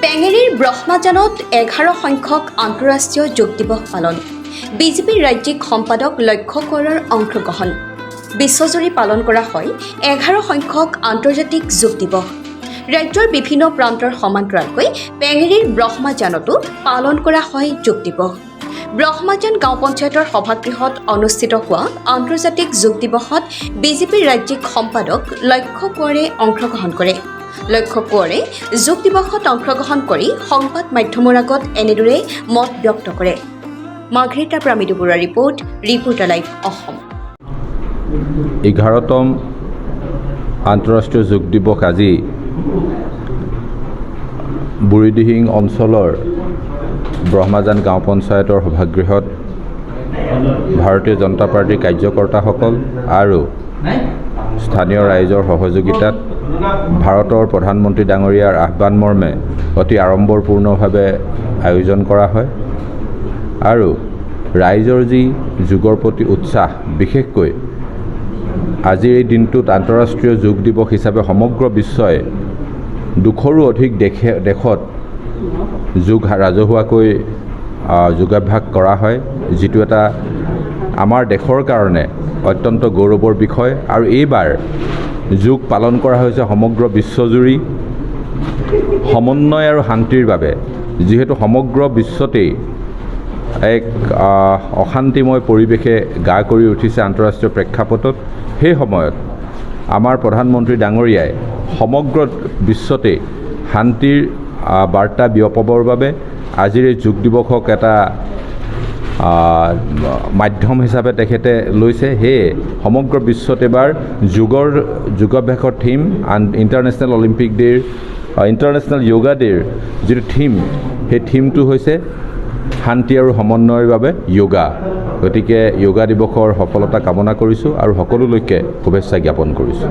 পেঙেৰীৰ ব্ৰহ্মাজানত 11 সংখ্যক আন্তঃৰাষ্ট্ৰীয় যোগ দিৱস পালন। বিজেপিৰ ৰাজ্যিক সম্পাদক লক্ষ্য কোঁৱৰৰ অংশগ্ৰহণ। বিশ্বজুৰি পালন কৰা হয় 11 সংখ্যক আন্তৰ্জাতিক যোগ দিৱস। ৰাজ্যৰ বিভিন্ন প্ৰান্তৰ সমান্তৰালকৈ পেঙেৰীৰ ব্ৰহ্মাজানতো পালন কৰা হয় যোগ দিৱস। ব্ৰহ্মাজান গাঁও পঞ্চায়তৰ সভাগৃহত অনুষ্ঠিত হোৱা আন্তৰ্জাতিক যোগ দিৱসত বিজেপিৰ ৰাজ্যিক সম্পাদক লক্ষ্য কোঁৱৰে অংশগ্ৰহণ কৰে। লক্ষ্য কোঁৱৰে যোগ দিৱসত অংশগ্ৰহণ কৰি সংবাদ মাধ্যমৰ আগত এনেদৰে মত ব্যক্ত কৰে। মাৰ্ঘেৰিটা প্ৰামিডু বৰুৱাৰ ৰিপৰ্ট, ৰিপৰ্টাৰ লাইভ অসম। 11তম আন্তঃৰাষ্ট্ৰীয় যোগ দিৱস আজি বুঢ়ীদিহিং অঞ্চলৰ ব্ৰহ্মাজান গাঁও পঞ্চায়তৰ সভাগৃহত ভাৰতীয় জনতা পাৰ্টীৰ কাৰ্যকৰ্তাসকল আৰু স্থানীয় ৰাইজৰ সহযোগিতাত ভাৰতৰ প্ৰধানমন্ত্ৰী ডাঙৰীয়াৰ আহ্বান মৰ্মে অতি আড়ম্বৰপূৰ্ণভাৱে আয়োজন কৰা হয় আৰু ৰাইজৰ যি যোগৰ প্ৰতি উৎসাহ, বিশেষকৈ আজিৰ এই দিনটোত আন্তঃৰাষ্ট্ৰীয় যোগ দিৱস হিচাপে সমগ্ৰ বিশ্বই 200ৰো অধিক দেশত যোগ ৰাজহুৱাকৈ যোগাভ্যাস কৰা হয়, যিটো এটা আমাৰ দেশৰ কাৰণে অত্যন্ত গৌৰৱৰ বিষয়। আৰু এইবাৰ যোগ পালন কৰা হৈছে সমগ্ৰ বিশ্বজুৰি সমন্বয় আৰু শান্তিৰ বাবে, যিহেতু সমগ্ৰ বিশ্বতেই এক অশান্তিময় পৰিৱেশে গা কৰি উঠিছে আন্তঃৰাষ্ট্ৰীয় প্ৰেক্ষাপটত। সেই সময়ত আমাৰ প্ৰধানমন্ত্ৰী ডাঙৰীয়াই সমগ্ৰ বিশ্বতে শান্তিৰ বাৰ্তা বিয়পাবৰ বাবে আজিৰ এই যোগ দিৱসক এটা মাধ্যম হিচাপে তেখেতে লৈছে। সেয়ে সমগ্ৰ বিশ্বত এবাৰ যোগাভ্যাসৰ থিম ইণ্টাৰনেশ্যনেল অলিম্পিক ডে'ৰ ইণ্টাৰনেশ্যনেল য়োগা ডে'ৰ যিটো থিম, সেই থিমটো হৈছে শান্তি আৰু সমন্বয়ৰ বাবে য়োগা। গতিকে য়োগা দিৱসৰ সফলতা কামনা কৰিছোঁ আৰু সকলোলৈকে শুভেচ্ছা জ্ঞাপন কৰিছোঁ।